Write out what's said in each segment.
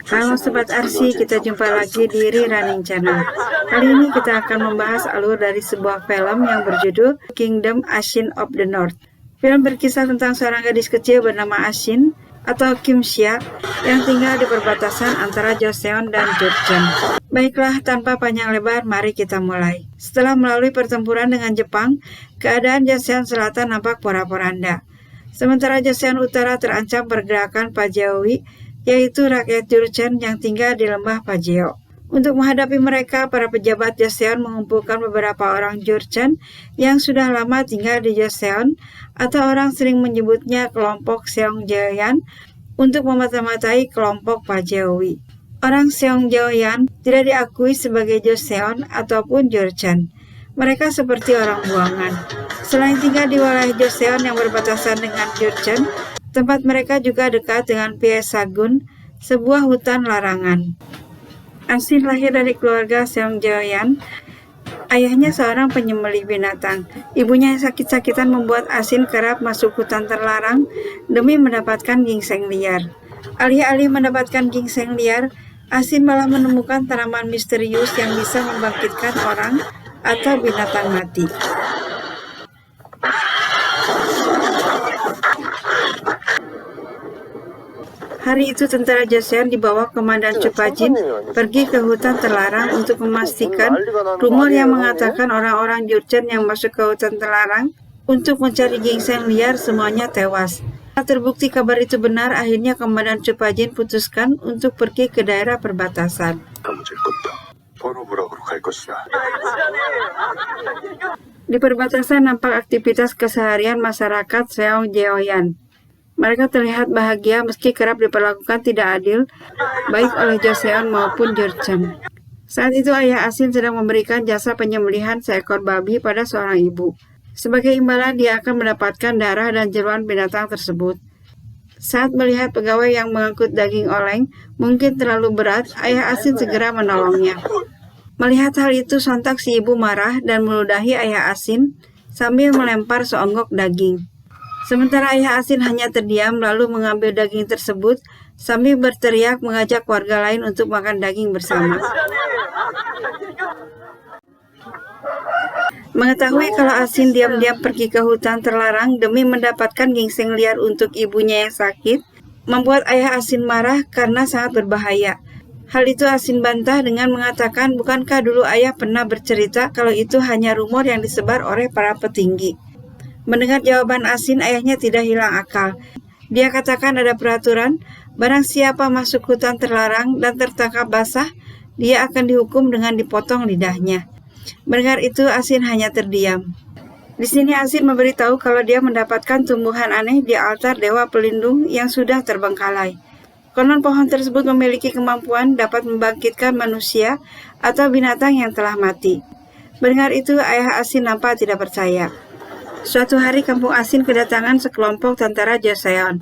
Halo Sobat Arsi, kita jumpa lagi di Running Channel. Kali ini kita akan membahas alur dari sebuah film yang berjudul Kingdom Ashin of the North. Film berkisah tentang seorang gadis kecil bernama Ashin atau Kim Xia yang tinggal di perbatasan antara Joseon dan Jurchen. Baiklah, tanpa panjang lebar, mari kita mulai. Setelah melalui pertempuran dengan Jepang, keadaan Joseon Selatan nampak porak-poranda. Sementara Joseon Utara terancam pergerakan Pajeowi, yaitu rakyat Jurchen yang tinggal di lembah Pajeo. Untuk menghadapi mereka, para pejabat Joseon mengumpulkan beberapa orang Jurchen yang sudah lama tinggal di Joseon, atau orang sering menyebutnya kelompok Seongjeoyan, untuk memata-matai kelompok Pajeowi. Orang Seongjeoyan tidak diakui sebagai Joseon ataupun Jurchen. Mereka seperti orang buangan. Selain tinggal di wilayah Joseon yang berbatasan dengan Jurchen, tempat mereka juga dekat dengan Pyeongsagun, sebuah hutan larangan. Ashin lahir dari keluarga Seongjeoyan. Ayahnya seorang penyembelih binatang. Ibunya sakit-sakitan membuat Ashin kerap masuk hutan terlarang demi mendapatkan ginseng liar. Alih-alih mendapatkan ginseng liar, Ashin malah menemukan tanaman misterius yang bisa membangkitkan orang atau binatang mati. Hari itu tentara Joseon di bawah Komandan Chupajin pergi ke hutan terlarang untuk memastikan rumor yang mengatakan orang-orang Jurchen yang masuk ke hutan terlarang untuk mencari ginseng liar semuanya tewas. Setelah terbukti kabar itu benar, akhirnya Komandan Chupajin putuskan untuk pergi ke daerah perbatasan. Di perbatasan nampak aktivitas keseharian masyarakat Seongjeoyan. Mereka terlihat bahagia meski kerap diperlakukan tidak adil, baik oleh Joseon maupun Jurchen. Saat itu ayah Ashin sedang memberikan jasa penyembelihan seekor babi pada seorang ibu. Sebagai imbalan dia akan mendapatkan darah dan jeruan binatang tersebut. Saat melihat pegawai yang mengangkut daging oleng mungkin terlalu berat, ayah Ashin segera menolongnya. Melihat hal itu, sontak si ibu marah dan meludahi ayah Ashin sambil melempar seonggok daging. Sementara ayah Ashin hanya terdiam lalu mengambil daging tersebut sambil berteriak mengajak warga lain untuk makan daging bersama. Mengetahui kalau Ashin diam-diam pergi ke hutan terlarang demi mendapatkan ginseng liar untuk ibunya yang sakit, membuat ayah Ashin marah karena sangat berbahaya. Hal itu Ashin bantah dengan mengatakan bukankah dulu ayah pernah bercerita kalau itu hanya rumor yang disebar oleh para petinggi. Mendengar jawaban Ashin, ayahnya tidak hilang akal. Dia katakan ada peraturan, barang siapa masuk hutan terlarang dan tertangkap basah, dia akan dihukum dengan dipotong lidahnya. Mendengar itu, Ashin hanya terdiam. Di sini Ashin memberitahu kalau dia mendapatkan tumbuhan aneh di altar dewa pelindung yang sudah terbengkalai. Konon pohon tersebut memiliki kemampuan dapat membangkitkan manusia atau binatang yang telah mati. Mendengar itu, ayah Ashin nampak tidak percaya. Suatu hari kampung Ashin kedatangan sekelompok tentara Joseon.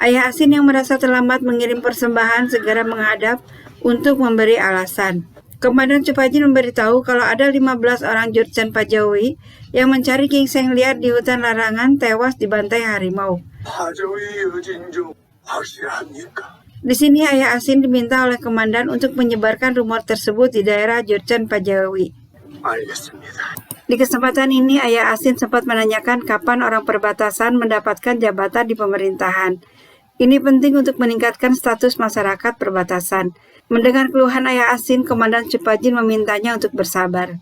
Ayah Ashin yang merasa terlambat mengirim persembahan segera menghadap untuk memberi alasan. Komandan Chupajin memberitahu kalau ada 15 orang Jurchen Pajeowi yang mencari ginseng liar di hutan larangan tewas dibantai harimau. Di sini ayah Ashin diminta oleh komandan untuk menyebarkan rumor tersebut di daerah Jurchen Pajeowi. Di kesempatan ini, ayah Ashin sempat menanyakan kapan orang perbatasan mendapatkan jabatan di pemerintahan. Ini penting untuk meningkatkan status masyarakat perbatasan. Mendengar keluhan ayah Ashin, Komandan Chupajin memintanya untuk bersabar.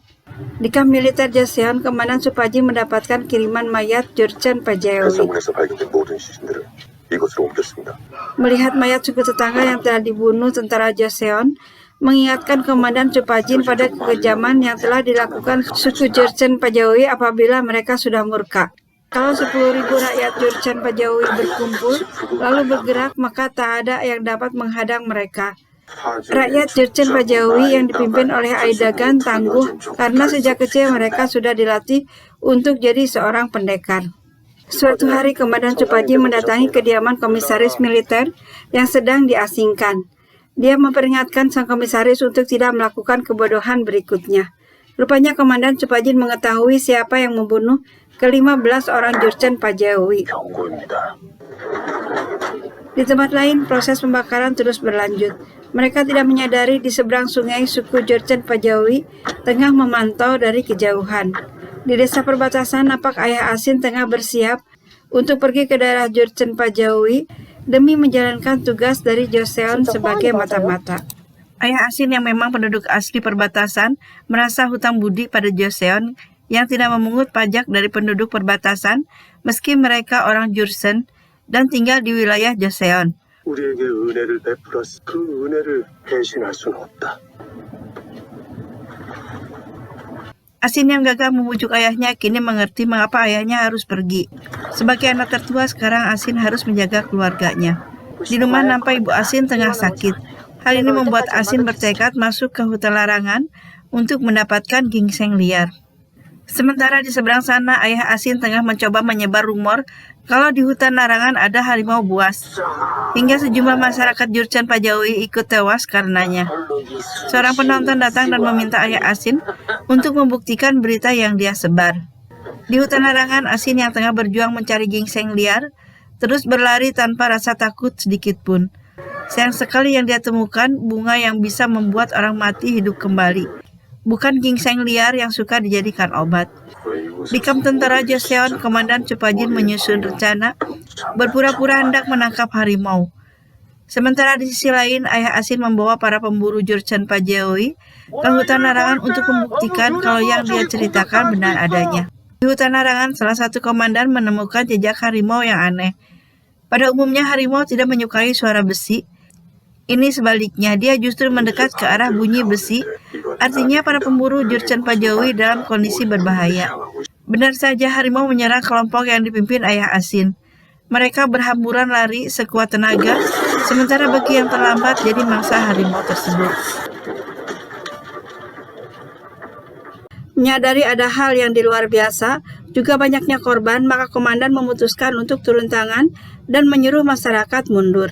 Di kamp militer Joseon, Komandan Chupajin mendapatkan kiriman mayat Jurchen Pajeowi. Melihat mayat suku tetangga yang telah dibunuh tentara Joseon, mengingatkan Komandan Chupajin pada kekejaman yang telah dilakukan suku Jurchen Pajeowi apabila mereka sudah murka. Kalau 10.000 rakyat Jurchen Pajeowi berkumpul lalu bergerak, maka tak ada yang dapat menghadang mereka. Rakyat Jurchen Pajeowi yang dipimpin oleh Aidagan tangguh karena sejak kecil mereka sudah dilatih untuk jadi seorang pendekar. Suatu hari Komandan Chupajin mendatangi kediaman komisaris militer yang sedang diasingkan. Dia memperingatkan sang komisaris untuk tidak melakukan kebodohan berikutnya. Rupanya Komandan Chupajin mengetahui siapa yang membunuh ke-15 orang Jurchen Pajeowi. Di tempat lain, proses pembakaran terus berlanjut. Mereka tidak menyadari di seberang sungai suku Jurchen Pajawi tengah memantau dari kejauhan. Di desa perbatasan, napak ayah Asin tengah bersiap untuk pergi ke daerah Jurchen Pajawi demi menjalankan tugas dari Joseon sebagai mata-mata. Ayah Asin yang memang penduduk asli perbatasan merasa hutang budi pada Joseon yang tidak memungut pajak dari penduduk perbatasan meski mereka orang Jurchen dan tinggal di wilayah Joseon. 우리에게 은혜를 베풀었으 그 은혜를 배신할 수는 없다. Asin yang gagal membujuk ayahnya kini mengerti mengapa ayahnya harus pergi. Sebagai anak tertua sekarang Asin harus menjaga keluarganya. Di rumah nampak ibu Asin tengah sakit. Hal ini membuat Asin bertekad masuk ke hutan larangan untuk mendapatkan ginseng liar. Sementara di seberang sana ayah Asin tengah mencoba menyebar rumor kalau di hutan larangan ada harimau buas. Hingga sejumlah masyarakat Jurchen Pajawi ikut tewas karenanya. Seorang penonton datang dan meminta ayah Asin untuk membuktikan berita yang dia sebar. Di hutan larangan, Asin yang tengah berjuang mencari ginseng liar terus berlari tanpa rasa takut sedikit pun. Sayang sekali yang dia temukan bunga yang bisa membuat orang mati hidup kembali. Bukan ginseng liar yang suka dijadikan obat. Di kamp tentara Joseon, Komandan Chopajin menyusun rencana berpura-pura hendak menangkap harimau. Sementara di sisi lain, ayah Asin membawa para pemburu Jurchen Pajawi ke hutan larangan untuk membuktikan kalau yang dia ceritakan benar adanya. Di hutan larangan, salah satu komandan menemukan jejak harimau yang aneh. Pada umumnya harimau tidak menyukai suara besi. Ini sebaliknya, dia justru mendekat ke arah bunyi besi, artinya para pemburu Jurchen Pajawi dalam kondisi berbahaya. Benar saja harimau menyerang kelompok yang dipimpin ayah Asin. Mereka berhamburan lari sekuat tenaga, sementara bagi yang terlambat jadi mangsa harimau tersebut. Menyadari ada hal yang di luar biasa, juga banyaknya korban, maka komandan memutuskan untuk turun tangan dan menyuruh masyarakat mundur.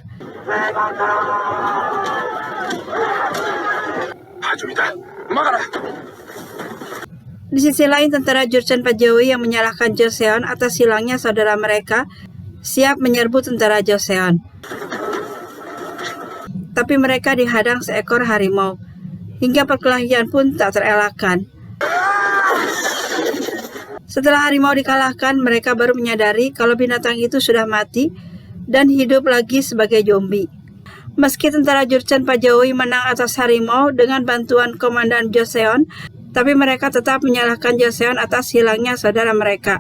Di sisi lain, tentara Jurchen Pajawi yang menyalahkan Joseon atas hilangnya saudara mereka siap menyerbu tentara Joseon. Tapi mereka dihadang seekor harimau, hingga perkelahian pun tak terelakkan. Setelah harimau dikalahkan, mereka baru menyadari kalau binatang itu sudah mati dan hidup lagi sebagai zombie. Meski tentara Jurchen Pajawi menang atas harimau dengan bantuan komandan Joseon, tapi mereka tetap menyalahkan Joseon atas hilangnya saudara mereka.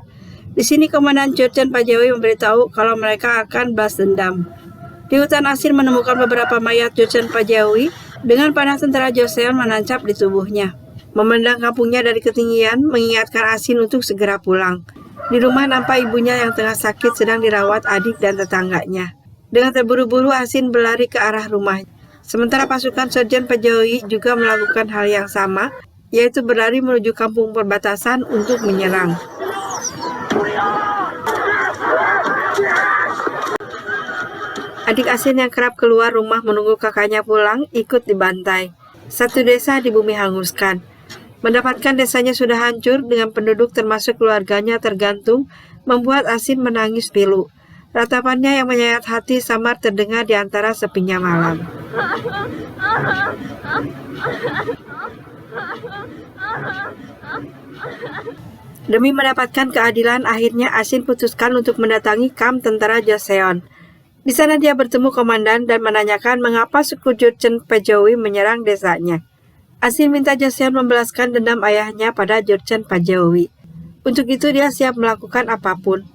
Di sini komandan Jurchen Pajawi memberitahu kalau mereka akan balas dendam. Di hutan Asin menemukan beberapa mayat Jurchen Pajawi dengan panah tentara Joseon menancap di tubuhnya. Memandang kampungnya dari ketinggian mengingatkan Asin untuk segera pulang. Di rumah nampak ibunya yang tengah sakit sedang dirawat adik dan tetangganya. Dengan terburu-buru Asin berlari ke arah rumah. Sementara pasukan Jurchen Pajawi juga melakukan hal yang sama, yaitu berlari menuju kampung perbatasan untuk menyerang. Adik Asin yang kerap keluar rumah menunggu kakaknya pulang ikut dibantai. Satu desa di bumi hanguskan. Mendapatkan desanya sudah hancur dengan penduduk termasuk keluarganya tergantung, membuat Asin menangis pilu. Ratapannya yang menyayat hati samar terdengar di antara sepinya malam. Demi mendapatkan keadilan, akhirnya Asin putuskan untuk mendatangi kamp tentara Joseon. Di sana dia bertemu komandan dan menanyakan mengapa suku Jurchen Pajawi menyerang desanya. Asin minta Joseon membalaskan dendam ayahnya pada Jurchen Pajawi. Untuk itu dia siap melakukan apapun.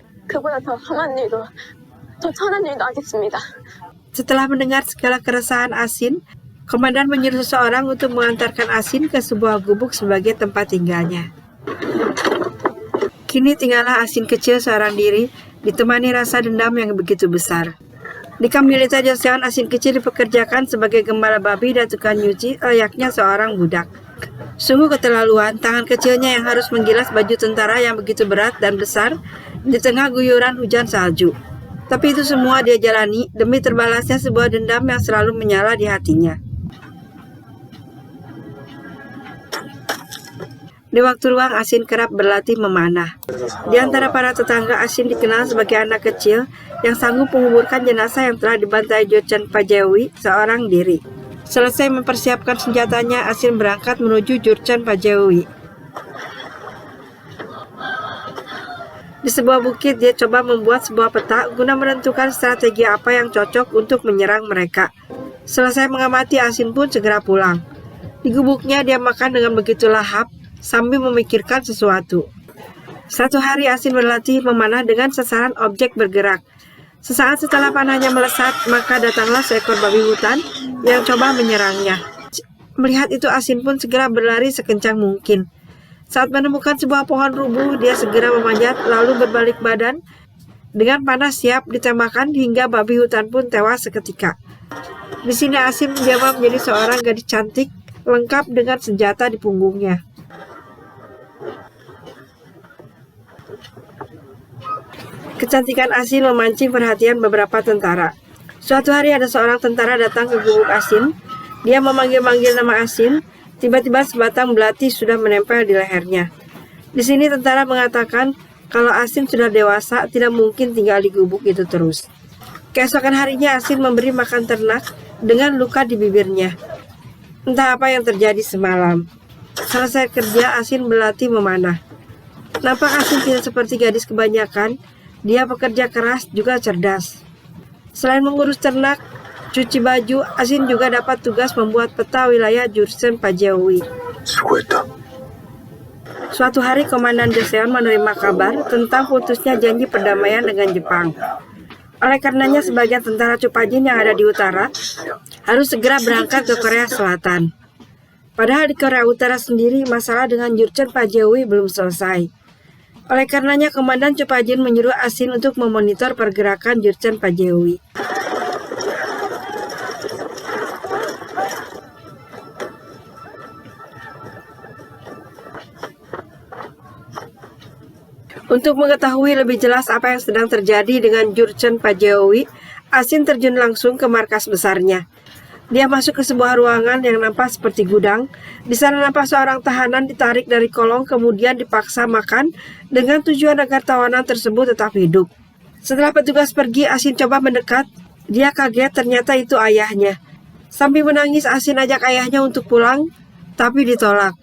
Setelah mendengar segala keresahan Asin, komandan menyuruh seseorang untuk mengantarkan Asin ke sebuah gubuk sebagai tempat tinggalnya. Kini tinggallah Asin kecil seorang diri, ditemani rasa dendam yang begitu besar. Di kamp militer Joseon, Asin kecil dipekerjakan sebagai gembala babi dan tukang nyuci layaknya seorang budak. Sungguh keterlaluan, tangan kecilnya yang harus menggilas baju tentara yang begitu berat dan besar di tengah guyuran hujan salju. Tapi itu semua dia jalani demi terbalasnya sebuah dendam yang selalu menyala di hatinya. Di waktu luang, Asin kerap berlatih memanah. Di antara para tetangga, Asin dikenal sebagai anak kecil yang sanggup menguburkan jenazah yang telah dibantai Jurchen Pajawi seorang diri. Selesai mempersiapkan senjatanya, Asin berangkat menuju Jurchen Pajewi. Di sebuah bukit, dia coba membuat sebuah peta guna menentukan strategi apa yang cocok untuk menyerang mereka. Selesai mengamati, Asin pun segera pulang. Di gubuknya, dia makan dengan begitu lahap sambil memikirkan sesuatu. Suatu hari, Asin berlatih memanah dengan sasaran objek bergerak. Sesaat setelah panahnya melesat, maka datanglah seekor babi hutan yang coba menyerangnya. Melihat itu, Asin pun segera berlari sekencang mungkin. Saat menemukan sebuah pohon rubuh, dia segera memanjat lalu berbalik badan dengan panah siap ditembakkan hingga babi hutan pun tewas seketika. Di sini Asin menjelma menjadi seorang gadis cantik lengkap dengan senjata di punggungnya. Kecantikan Asin memancing perhatian beberapa tentara. Suatu hari ada seorang tentara datang ke gubuk Asin. Dia memanggil-manggil nama Asin. Tiba-tiba sebatang belati sudah menempel di lehernya. Di sini tentara mengatakan kalau Asin sudah dewasa, tidak mungkin tinggal di gubuk itu terus. Keesokan harinya Asin memberi makan ternak dengan luka di bibirnya. Entah apa yang terjadi semalam. Selesai kerja, Asin berlatih memanah. Nampak Asin tidak seperti gadis kebanyakan. Dia pekerja keras juga cerdas. Selain mengurus ternak, cuci baju, Asin juga dapat tugas membuat peta wilayah Jurchen Pajewi. 수고했다. Suatu hari Komandan Joseon menerima kabar tentang putusnya janji perdamaian dengan Jepang. Oleh karenanya sebagian tentara Chupajin yang ada di utara harus segera berangkat ke Korea Selatan. Padahal di Korea Utara sendiri masalah dengan Jurchen Pajewi belum selesai. Oleh karenanya Komandan Chupajin menyuruh Asin untuk memonitor pergerakan Jurchen Pajewi. Untuk mengetahui lebih jelas apa yang sedang terjadi dengan Jurchen Pajewi, Asin terjun langsung ke markas besarnya. Dia masuk ke sebuah ruangan yang nampak seperti gudang. Di sana nampak seorang tahanan ditarik dari kolong kemudian dipaksa makan dengan tujuan agar tawanan tersebut tetap hidup. Setelah petugas pergi, Asin coba mendekat. Dia kaget ternyata itu ayahnya. Sambil menangis, Asin ajak ayahnya untuk pulang, tapi ditolak.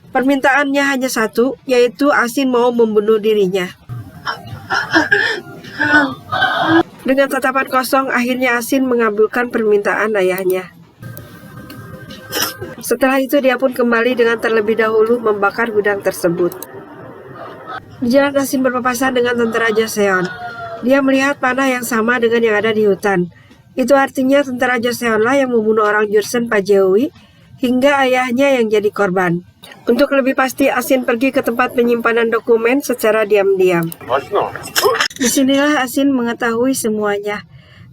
Permintaannya hanya satu, yaitu Asin mau membunuh dirinya. Dengan tatapan kosong, akhirnya Asin mengabulkan permintaan ayahnya. Setelah itu dia pun kembali dengan terlebih dahulu membakar gudang tersebut. Di jalan Asin berpapasan dengan tentara Joseon. Dia melihat panah yang sama dengan yang ada di hutan. Itu artinya tentara Joseonlah yang membunuh orang Jurchen Pajewi hingga ayahnya yang jadi korban. Untuk lebih pasti, Asin pergi ke tempat penyimpanan dokumen secara diam-diam. Disinilah Asin mengetahui semuanya.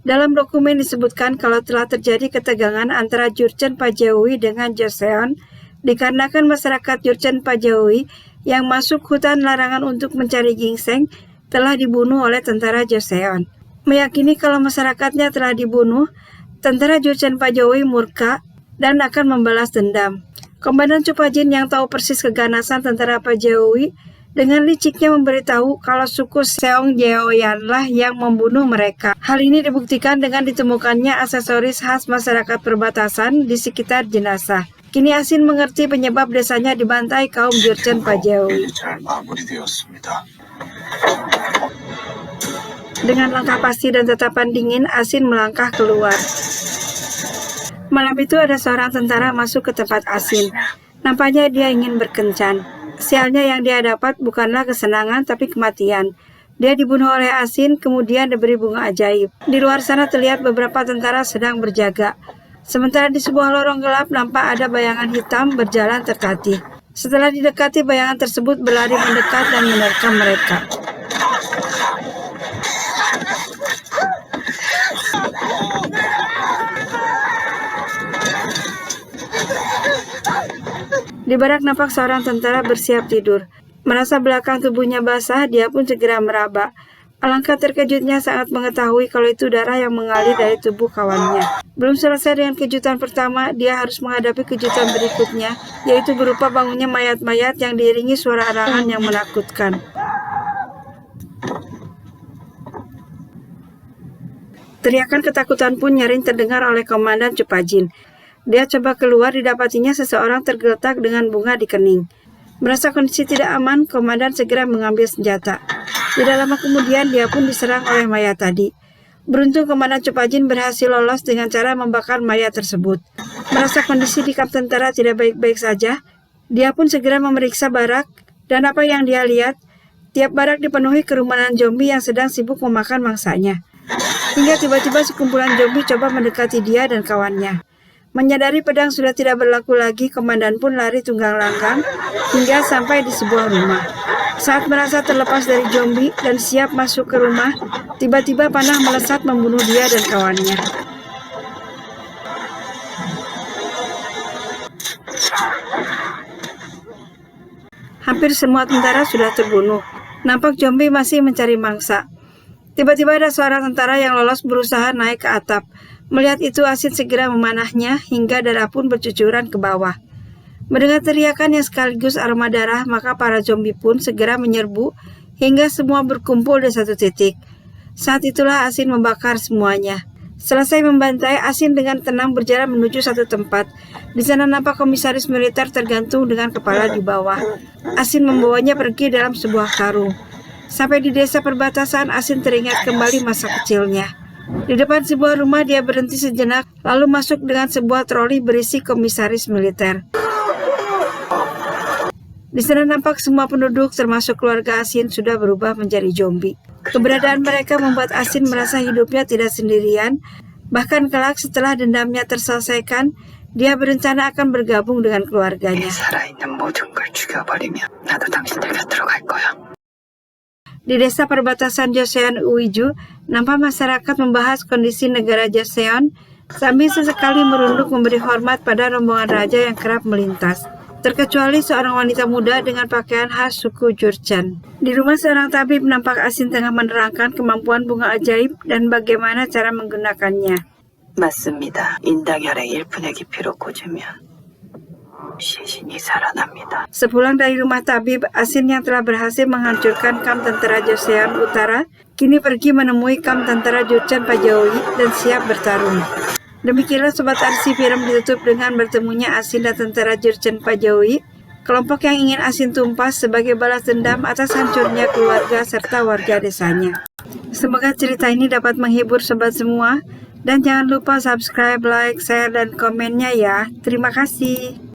Dalam dokumen disebutkan kalau telah terjadi ketegangan antara Jurchen Pajewi dengan Joseon dikarenakan masyarakat Jurchen Pajewi yang masuk hutan larangan untuk mencari ginseng telah dibunuh oleh tentara Joseon. Meyakini kalau masyarakatnya telah dibunuh, tentara Jurchen Pajewi murka dan akan membalas dendam. Komandan Chupajin yang tahu persis keganasan tentara Pajewi dengan liciknya memberitahu kalau suku Seongjeoyanlah yang membunuh mereka. Hal ini dibuktikan dengan ditemukannya aksesoris khas masyarakat perbatasan di sekitar jenazah. Kini Asin mengerti penyebab desanya dibantai kaum Jurchen Pajewi. Dengan langkah pasti dan tatapan dingin, Asin melangkah keluar. Malam itu ada seorang tentara masuk ke tempat Asin. Nampaknya dia ingin berkencan. Sialnya yang dia dapat bukanlah kesenangan tapi kematian. Dia dibunuh oleh Asin kemudian diberi bunga ajaib. Di luar sana terlihat beberapa tentara sedang berjaga. Sementara di sebuah lorong gelap nampak ada bayangan hitam berjalan tertatih. Setelah didekati, bayangan tersebut berlari mendekat dan menerkam mereka. Di barak nampak seorang tentara bersiap tidur. Merasa belakang tubuhnya basah, dia pun segera meraba. Alangkah terkejutnya saat mengetahui kalau itu darah yang mengalir dari tubuh kawannya. Belum selesai dengan kejutan pertama, dia harus menghadapi kejutan berikutnya, yaitu berupa bangunnya mayat-mayat yang diiringi suara arangan yang menakutkan. Teriakan ketakutan pun nyaring terdengar oleh Komandan Chupajin. Dia coba keluar, didapatinya seseorang tergeletak dengan bunga di kening. Merasa kondisi tidak aman, komandan segera mengambil senjata. Tidak lama kemudian dia pun diserang oleh mayat tadi. Beruntung Komandan Chopajin berhasil lolos dengan cara membakar mayat tersebut. Merasa kondisi di kamp tentara tidak baik-baik saja, dia pun segera memeriksa barak, dan apa yang dia lihat, tiap barak dipenuhi kerumunan zombie yang sedang sibuk memakan mangsanya. Hingga tiba-tiba sekumpulan zombie coba mendekati dia dan kawannya. Menyadari pedang sudah tidak berlaku lagi, komandan pun lari tunggang langgang hingga sampai di sebuah rumah. Saat merasa terlepas dari zombie dan siap masuk ke rumah, tiba-tiba panah melesat membunuh dia dan kawannya. Hampir semua tentara sudah terbunuh. Nampak zombie masih mencari mangsa. Tiba-tiba ada seorang tentara yang lolos berusaha naik ke atap. Melihat itu, Asin segera memanahnya hingga darah pun bercucuran ke bawah. Mendengar teriakan yang sekaligus aroma darah, maka para zombie pun segera menyerbu hingga semua berkumpul di satu titik. Saat itulah Asin membakar semuanya. Selesai membantai, Asin dengan tenang berjalan menuju satu tempat. Di sana nampak komisaris militer tergantung dengan kepala di bawah. Asin membawanya pergi dalam sebuah karung. Sampai di desa perbatasan, Asin teringat kembali masa kecilnya. Di depan sebuah rumah dia berhenti sejenak, lalu masuk dengan sebuah troli berisi komisaris militer. Di sana nampak semua penduduk termasuk keluarga Asin sudah berubah menjadi zombie. Keberadaan mereka membuat Asin merasa hidupnya tidak sendirian. Bahkan kelak setelah dendamnya terselesaikan, dia berencana akan bergabung dengan keluarganya. Di desa perbatasan Joseon Uiju, nampak masyarakat membahas kondisi negara Joseon sambil sesekali merunduk memberi hormat pada rombongan raja yang kerap melintas. Terkecuali seorang wanita muda dengan pakaian khas suku Jurchen. Di rumah seorang tabib nampak Asin tengah menerangkan kemampuan bunga ajaib dan bagaimana cara menggunakannya. 맞습니다. 인당혈의 1푼의 깊이로 꽂으면 시신이 살아납니다. Sepulang dari rumah tabib, Asin yang telah berhasil menghancurkan kamp tentara Joseon Utara, kini pergi menemui kamp tentara Jurchen Pajawi dan siap bertarung. Demikianlah Sobat Arsi, film ditutup dengan bertemunya Asin dan tentara Jurchen Pajawi, kelompok yang ingin Asin tumpas sebagai balas dendam atas hancurnya keluarga serta warga desanya. Semoga cerita ini dapat menghibur sobat semua, dan jangan lupa subscribe, like, share, dan komennya ya. Terima kasih.